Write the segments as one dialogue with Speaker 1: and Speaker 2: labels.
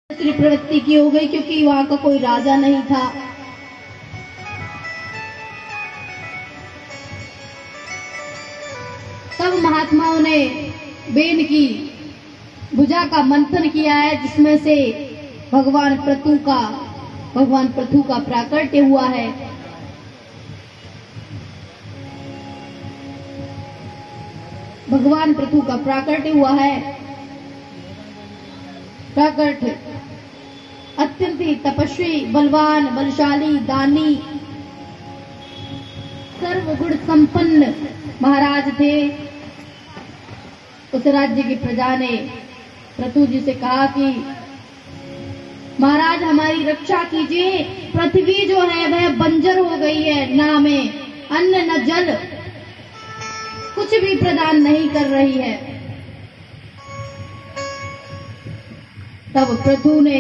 Speaker 1: प्रवृत्ति की हो गई, क्योंकि वहां का कोई राजा नहीं था। तब महात्माओं ने बेन की भुजा का मंथन किया है, जिसमें से भगवान पृथु का प्राकट्य हुआ है। भगवान पृथु का प्राकट्य हुआ है। प्राकट्य अत्यंत ही तपस्वी, बलवान, बलशाली, दानी, सर्वगुण संपन्न महाराज थे। उस राज्य की प्रजा ने पृथु जी से कहा कि महाराज हमारी रक्षा कीजिए, पृथ्वी जो है वह बंजर हो गई है, ना में अन्न न जल, कुछ भी प्रदान नहीं कर रही है। तब पृथु ने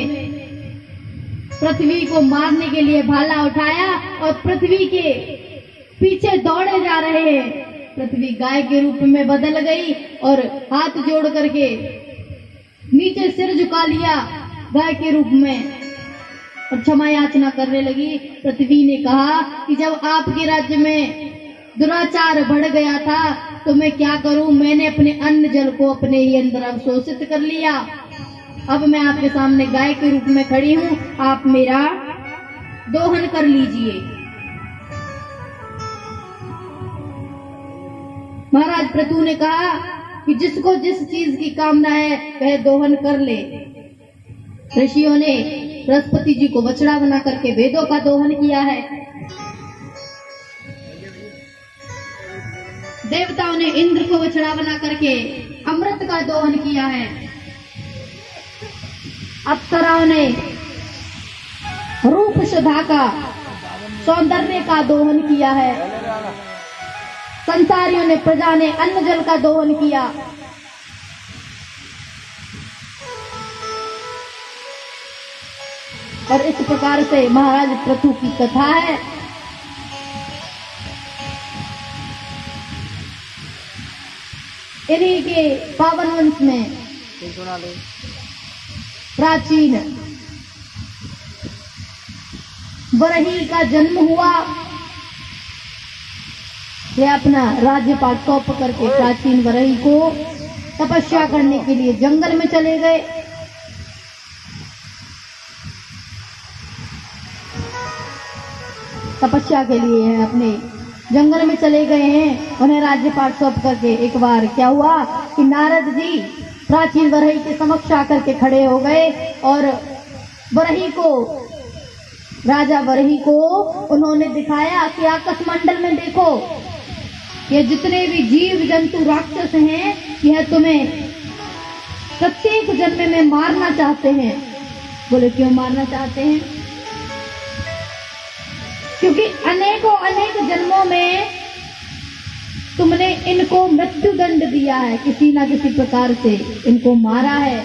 Speaker 1: पृथ्वी को मारने के लिए भाला उठाया और पृथ्वी के पीछे दौड़े जा रहे हैं। पृथ्वी गाय के रूप में बदल गई और हाथ जोड़ करके नीचे सिर झुका लिया गाय के रूप में और क्षमा याचना करने लगी। पृथ्वी ने कहा कि जब आपके राज्य में दुराचार बढ़ गया था तो मैं क्या करूं, मैंने अपने अन्न जल को अपने ही अंदर अवशोषित कर लिया। अब मैं आपके सामने गाय के रूप में खड़ी हूं, आप मेरा दोहन कर लीजिए। महाराज पृथु ने कहा कि जिसको जिस चीज की कामना है वह दोहन कर ले। ऋषियों ने बृहस्पति जी को बछड़ा बना करके वेदों का दोहन किया है। देवताओं ने इंद्र को बछड़ा बना करके अमृत का दोहन किया है। अप्सराओं ने रूप सुधा का, सौंदर्य का दोहन किया है। संसारियों ने, प्रजा ने अन्न जल का दोहन किया। और इस प्रकार से महाराज पृथु की कथा है। इन्हीं के पावन वंश में प्राचीन बरही का जन्म हुआ। वे अपना राज्यपाट सौंप करके प्राचीन बरही को तपस्या करने के लिए जंगल में चले गए। तपस्या के लिए अपने जंगल में चले गए हैं। उन्हें राज्यपाट सौंप करके एक बार क्या हुआ कि नारद जी प्राचीन बरही के समक्ष आकर के खड़े हो गए और बरही को, राजा बरही को उन्होंने दिखाया कि आकाश मंडल में देखो, ये जितने भी जीव जंतु राक्षस हैं, यह तुम्हें प्रत्येक जन्म में मारना चाहते हैं। बोले क्यों मारना चाहते हैं? क्योंकि अनेकों अनेक जन्मों में तुमने इनको मृत्यु दंड दिया है, किसी ना किसी प्रकार से इनको मारा है।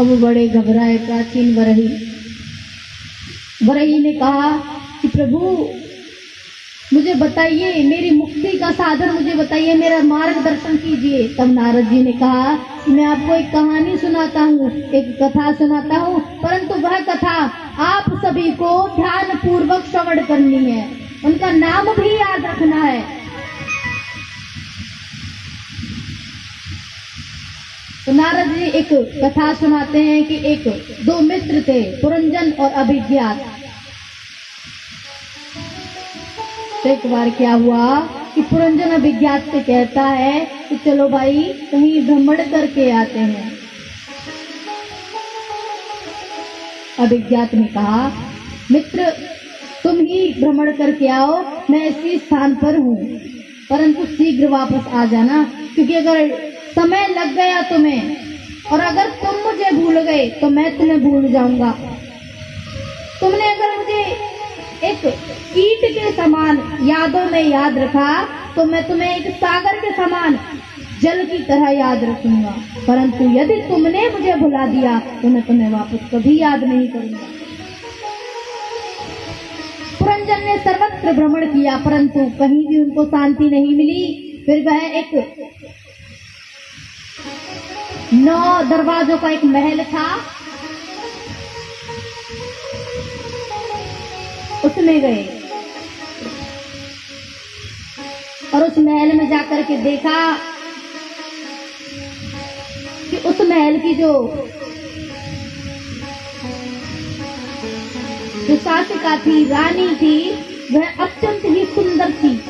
Speaker 1: अब बड़े घबराए प्राचीन बरही ने कहा कि प्रभु मुझे बताइए, मेरी मुक्ति का साधन मुझे बताइए, मेरा मार्गदर्शन कीजिए। तब नारद जी ने कहा कि मैं आपको एक कहानी सुनाता हूँ, एक कथा सुनाता हूँ, परंतु वह कथा आप सभी को ध्यान पूर्वक श्रवण करनी है, उनका नाम भी याद रखना है। तो नारद जी एक कथा सुनाते हैं कि दो मित्र थे, पुरंजन और अभिज्ञात। तो एक बार क्या हुआ कि पुरंजन अभिज्ञात से कहता है कि चलो भाई कहीं भ्रमण करके आते हैं। अभिज्ञात ने कहा मित्र तुम ही भ्रमण करके आओ, मैं इसी स्थान पर हूँ, परंतु शीघ्र वापस आ जाना, क्योंकि अगर समय लग गया तुम्हें और अगर तुम मुझे भूल गए तो मैं तुम्हें भूल जाऊंगा। तुमने अगर मुझे एक कीट के समान यादों में याद रखा तो मैं तुम्हें एक सागर के समान जल की तरह याद रखूंगा, परंतु यदि तुमने मुझे भुला दिया तो मैं तुम्हें वापस कभी याद नहीं करूंगा। पुरंजन ने सर्वत्र भ्रमण किया, परंतु कहीं भी उनको शांति नहीं मिली। फिर वह एक 9 दरवाजों का एक महल था। उसमें गए और उस महल में जाकर के देखा कि उस महल की जो शासिका थी, रानी थी, वह अत्यंत ही सुंदर थी।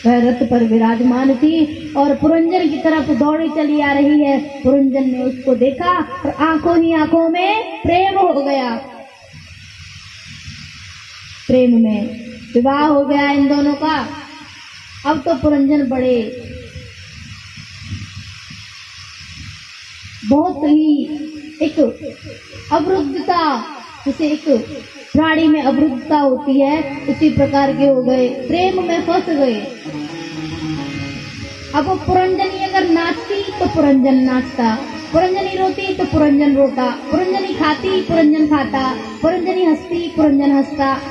Speaker 1: वह रथ पर विराजमान थी और पुरंजन की तरफ दौड़ी चली आ रही है। पुरंजन ने उसको देखा और आंखों ही आंखों में प्रेम हो गया। प्रेम में विवाह हो गया इन दोनों का। अब तो पुरंजन बड़े बहुत ही एक अवरुद्धता, जैसे एक प्राणी में अवरुद्धता होती है, उसी प्रकार के हो गए, प्रेम में फंस गए। अब वो पुरंजनी अगर नाचती तो पुरंजन नाचता, पुरंजनी रोती तो पुरंजन रोता, पुरंजनी खाती पुरंजन खाता, पुरंजनी हंसती पुरंजन हंसता।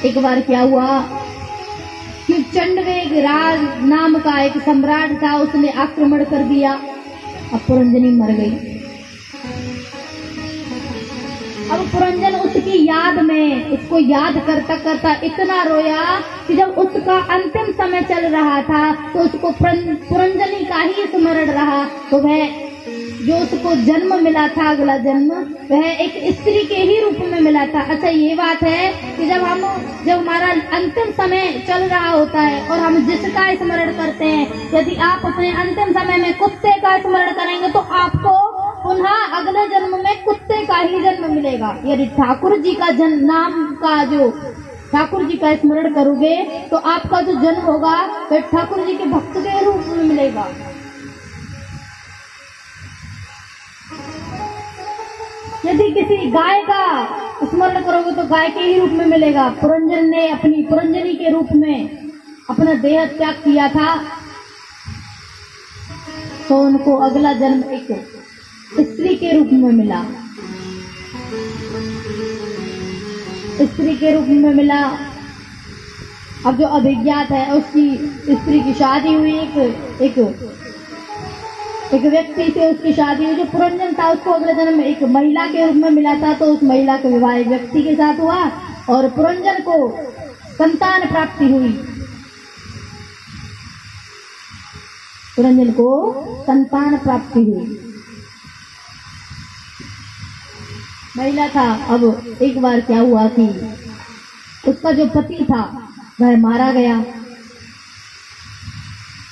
Speaker 1: एक बार क्या हुआ कि चंडवेग राज नाम का एक सम्राट था, उसने आक्रमण कर दिया। अब पुरंजनी मर गई। अब पुरंजन उसकी याद में, उसको याद करता करता इतना रोया कि जब उसका अंतिम समय चल रहा था तो उसको पुरंजनी का ही स्मरण रहा। तो वह जो उसको जन्म मिला था, अगला जन्म, वह एक स्त्री के ही रूप में मिला था। अच्छा, ये बात है कि जब हमारा अंतिम समय चल रहा होता है और हम जिसका स्मरण करते हैं, यदि आप अपने अंतिम समय में कुत्ते का स्मरण करेंगे तो आपको पुनः अगले जन्म में कुत्ते का ही जन्म मिलेगा। यदि ठाकुर जी का नाम का जो ठाकुर जी का स्मरण करोगे तो आपका जो जन्म होगा वह ठाकुर जी के भक्त के रूप में मिलेगा। यदि किसी गाय का स्मरण करोगे तो गाय के ही रूप में मिलेगा। पुरंजन ने अपनी पुरंजनी के रूप में अपना देह त्याग किया था, तो उनको अगला जन्म एक स्त्री के रूप में मिला। स्त्री के रूप में मिला। अब जो अभिज्ञात है उसकी स्त्री की शादी हुई, एक व्यक्ति से उसकी शादी हुई। जो पुरंजन था उसको अगले जन्म में एक महिला के रूप में मिला था, तो उस महिला का विवाह एक व्यक्ति के साथ हुआ और पुरंजन को संतान प्राप्ति हुई। पुरंजन को संतान प्राप्ति हुई। महिला था। अब एक बार क्या हुआ कि उसका जो पति था वह मारा गया।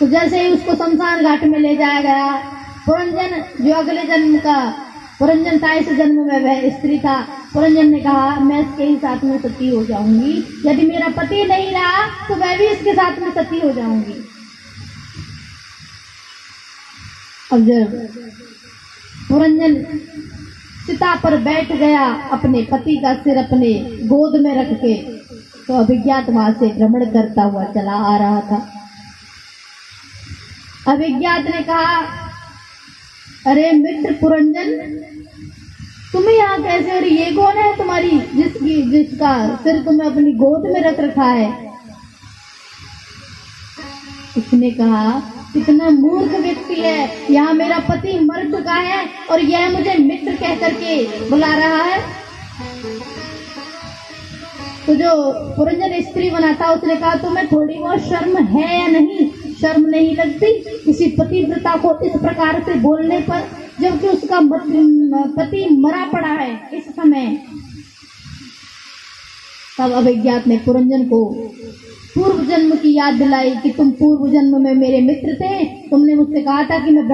Speaker 1: तो जैसे ही उसको शमशान घाट में ले जाया गया, पुरंजन जो अगले जन्म का पुरंजन था, इस जन्म में वह स्त्री था। पुरंजन ने कहा मैं इसके ही साथ में सती हो जाऊंगी, यदि मेरा पति नहीं रहा तो मैं भी इसके साथ में सती हो जाऊंगी। अब जब पुरंजन चिता पर बैठ गया, अपने पति का सिर अपने गोद में रख के, तो अभिज्ञात वहां से भ्रमण करता हुआ चला आ रहा था। अभिज्ञात ने कहा अरे मित्र पुरंजन, तुम यहाँ कैसे, और ये कौन है तुम्हारी जिसका सिर तुम्हें अपनी गोद में रख रखा है? उसने कहा कितना मूर्ख व्यक्ति है, यहाँ मेरा पति मर चुका है और यह मुझे मित्र कह करके बुला रहा है। तो जो पुरंजन स्त्री बना था उसने कहा तुम्हें थोड़ी बहुत शर्म है या नहीं? शर्म नहीं लगती किसी पतिव्रता को इस प्रकार से बोलने पर, जबकि उसका पति मरा पड़ा है इस समय। तब अभिज्ञात ने पुरंजन को पूर्व जन्म की याद दिलाई कि तुम पूर्व जन्म में मेरे मित्र थे, तुमने मुझसे कहा था कि मैं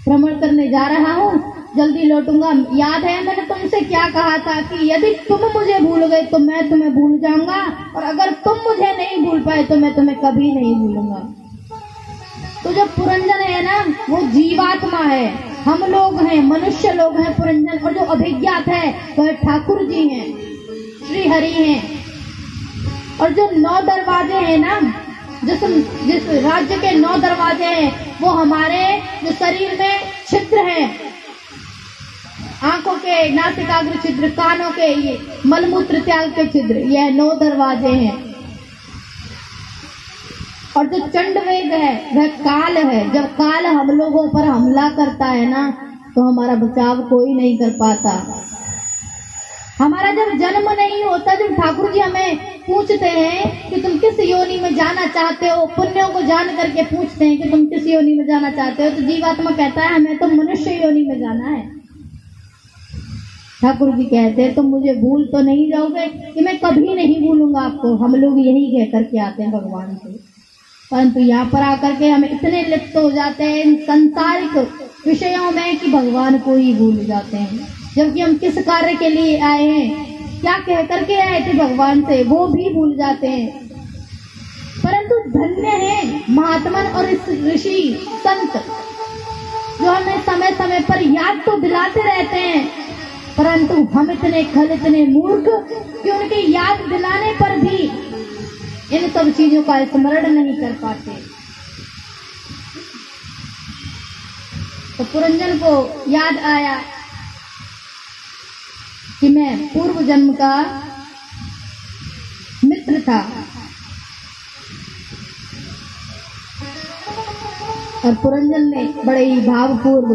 Speaker 1: भ्रमण करने जा रहा हूँ, जल्दी लौटूंगा। याद है मैंने तुमसे क्या कहा था कि यदि तुम मुझे भूल गए तो मैं तुम्हें भूल जाऊंगा, और अगर तुम मुझे नहीं भूल पाए तो मैं तुम्हें कभी नहीं भूलूंगा। तो जो पुरंजन है ना, वो जीवात्मा है, हम लोग हैं, मनुष्य लोग हैं पुरंजन, और जो अभिज्ञात है वह ठाकुर जी हैं, श्री हरि हैं। और जो 9 दरवाजे हैं ना, जिस राज्य के 9 दरवाजे हैं, वो हमारे जो शरीर में छिद्र हैं, आंखों के नासिकाग्र छिद्र, कानों के ये मलमूत्र त्याग के छिद्र, यह 9 दरवाजे हैं। और जो चंडवेग है वह काल है। जब काल हम लोगों पर हमला करता है ना, तो हमारा बचाव कोई नहीं कर पाता। हमारा जब जन्म नहीं होता, जब ठाकुर जी हमें पूछते हैं कि तुम किस योनि में जाना चाहते हो, पुण्यों को जान करके पूछते हैं कि तुम किस योनि में जाना चाहते हो, तो जीवात्मा कहता है हमें तो मनुष्य योनि में जाना है। ठाकुर जी कहते हैं तुम मुझे भूल तो नहीं जाओगे, कि मैं कभी नहीं भूलूंगा आपको। हम लोग यही कह करके आते हैं भगवान से, परंतु यहाँ पर आकर के हम इतने लिप्त हो जाते हैं इन संसारिक विषयों में कि भगवान को ही भूल जाते हैं। जबकि हम किस कार्य के लिए आए हैं, क्या कह करके आए थे भगवान से, वो भी भूल जाते हैं। परंतु धन्य है महात्मन और इस ऋषि संत जो हमें समय समय पर याद तो दिलाते रहते हैं, परंतु हम इतने खल, इतने मूर्ख कि उनके याद दिलाने पर भी इन सब चीजों का स्मरण नहीं कर पाते। तो पुरंजन को याद आया कि मैं पूर्व जन्म का मित्र था, और पुरंजन ने बड़े ही भावपूर्व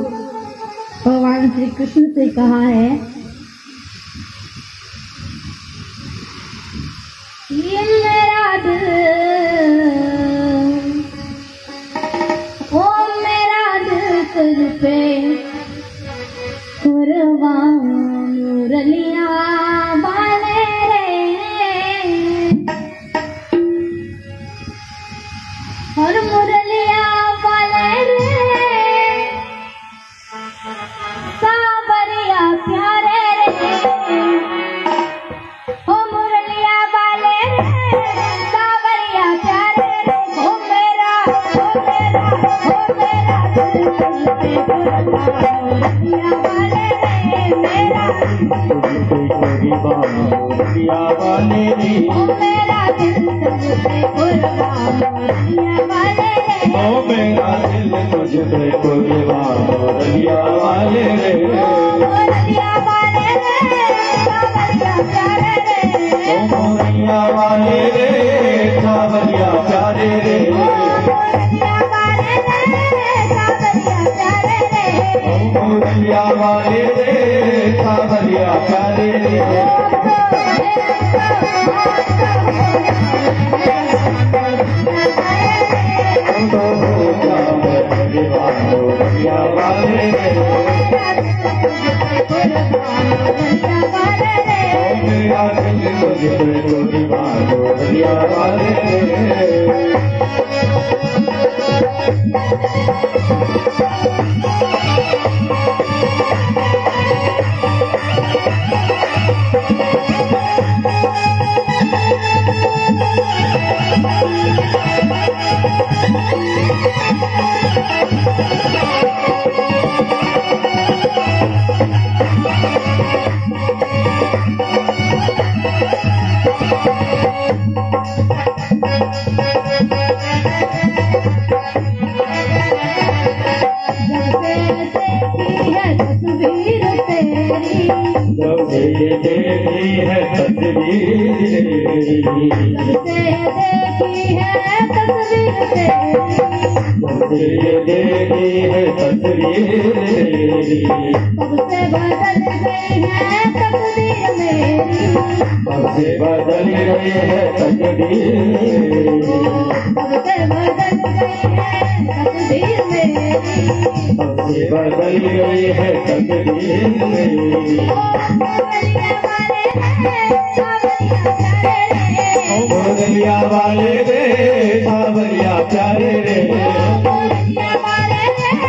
Speaker 1: भगवान श्री कृष्ण से कहा है, ये मेरा दिल, ओ मेरा दिल तुझ पे कुर्बान, मुरलिया वाले रे, और मुरलिया वाले रे, सावरिया प्यारे रे, ओ मुरलिया वाले रे, सावरिया प्यारे रे, ओ मेरा दिल पे कुर्बान, मुरलिया वाले रे, मेरा मुरलिया वाले रे, ओ मेरा दिल तुझ पे कुर्बान, मुरलिया वाले रे, ओ मेरा दिल तुझ पे कुर्बान, मुरलिया वाले रे, मुरलिया वाले रे, सावरिया प्यारे रे, ओ मुरलिया वाले रे, सावरिया प्यारे रे, ओ मुरलिया वाले रे, सावरिया प्यारे रे, ओ मुरलिया वाले रे, सावरिया प्यारे रे। मुरलिया वाले रे, सावरिया प्यारे रे, मुरलिया वाले रे,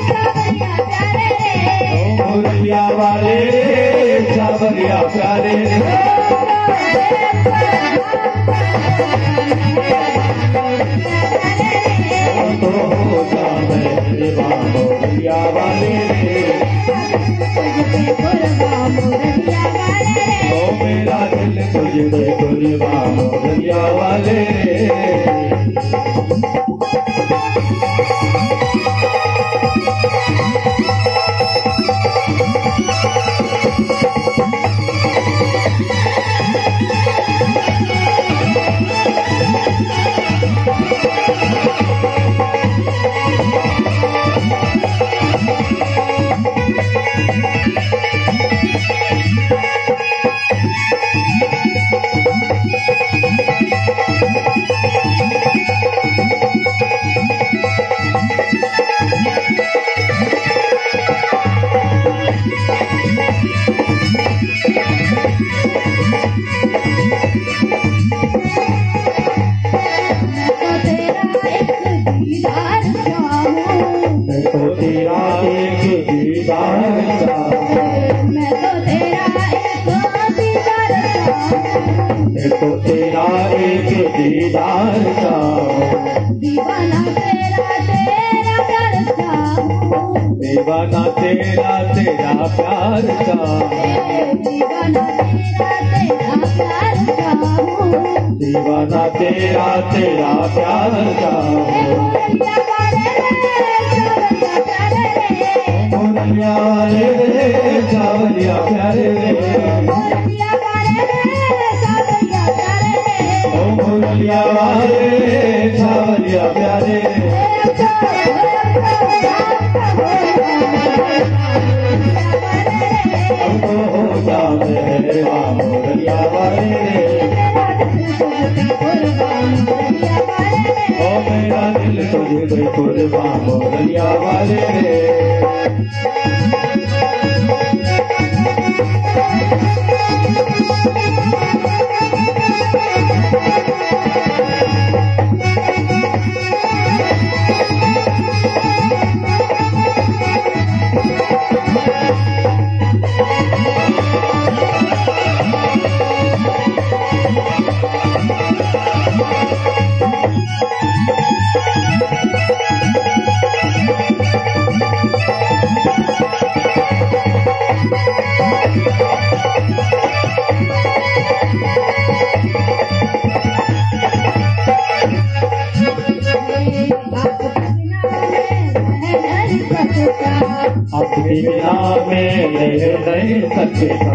Speaker 1: सावरिया प्यारे रे, मुरलिया वाले रे, सावरिया प्यारे रे। तो होता मैं मुरलिया वाले रे, ओ मेरा दिल तुझ पे कुर्बान, मुरलिया वाले रे। दीदार चाहूं,
Speaker 2: मैं तो तेरा एक दीदार चाहूं,
Speaker 1: मैं तो तेरा एक दीदार चाहूं,
Speaker 2: मैं तो तेरा एक दीदार चाहूं,
Speaker 1: दीवाना तेरा तेरा प्यार चाहूं,
Speaker 2: दीवाना तेरा तेरा प्यार चाहूं,
Speaker 1: दीवाना तेरा तेरा प्यार चाहूं,
Speaker 2: दीवाना तेरा तेरा प्यार चाहूं। मुरलिया वाले रे सावरिया प्यारे रे, ओ मुरलिया वाले रे सावरिया प्यारे रे, हमको हो जा मेहरबा मुरलिया वाले रे, ओ मेरा दिल तुझे पे कुर्बान मुरलिया वाले रे। आपके बिना मैं रह नहीं सकता,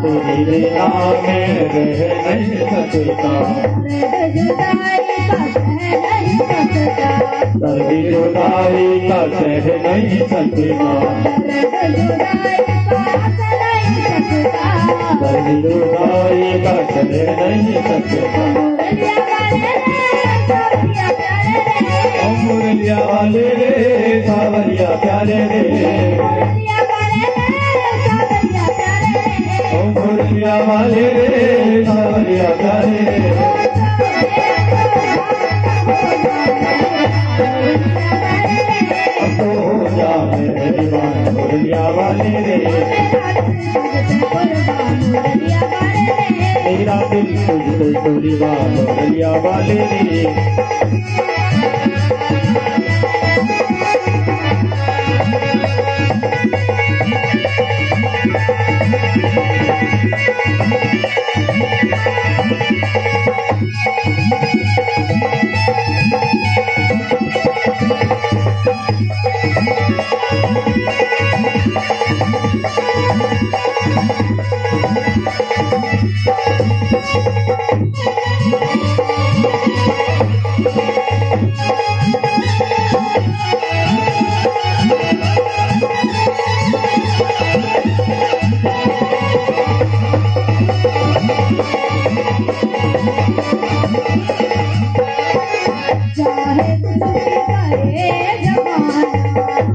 Speaker 2: तेरे बिना मैं रह नहीं सकता, दर्द जुदाई का सह नहीं सकता, दर्द जुदाई का सह नहीं सकता। ओ मुरलिया वाले रे सावरिया प्यारे रे, ओ मुरलिया वाले रे सावरिया प्यारे रे, अब तो हो जा मेहरबान मुरलिया वाले रे, मेरा दिल तुझसे कुर्बान मुरलिया वाले रे।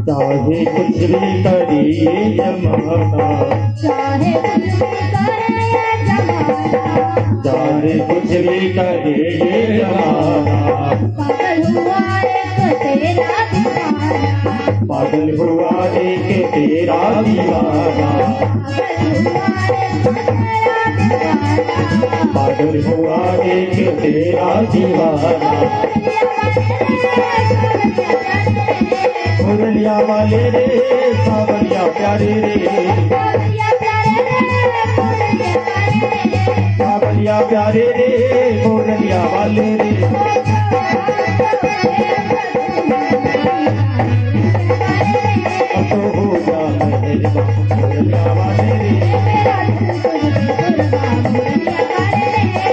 Speaker 2: चाहे कुछ भी करे जमाना,
Speaker 1: चाहे कुछ भी करे जमाना,
Speaker 2: चाहे कुछ भी करे ये जमाना,
Speaker 1: पागल हुआ एक तेरा दीवाना,
Speaker 2: पागल हुआ एक तेरा दीवाना, पागल हुआ एक तेरा दीवाना। मुरलिया वाले रे सावरिया प्यारे रे, सावरिया प्यारे रे मुरलिया वाले रे, अब तो हो जा मेहरबान मुरलिया वाले रे,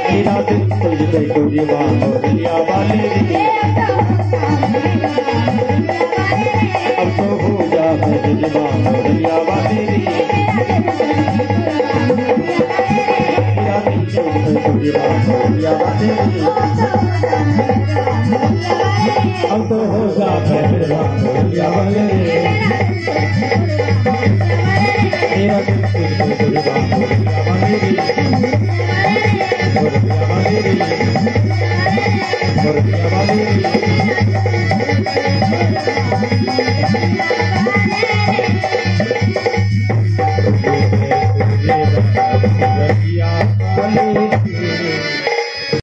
Speaker 2: मेरा दिल तुझसे कुर्बान मुरलिया वाले रे, अब तो हो जा मेहरबान मुरलिया वाले रे, मेरा दिल तुझसे कुर्बान मुरलिया वाले रे, अब तो हो जा मेहरबान मुरलिया वाले रे, मेरा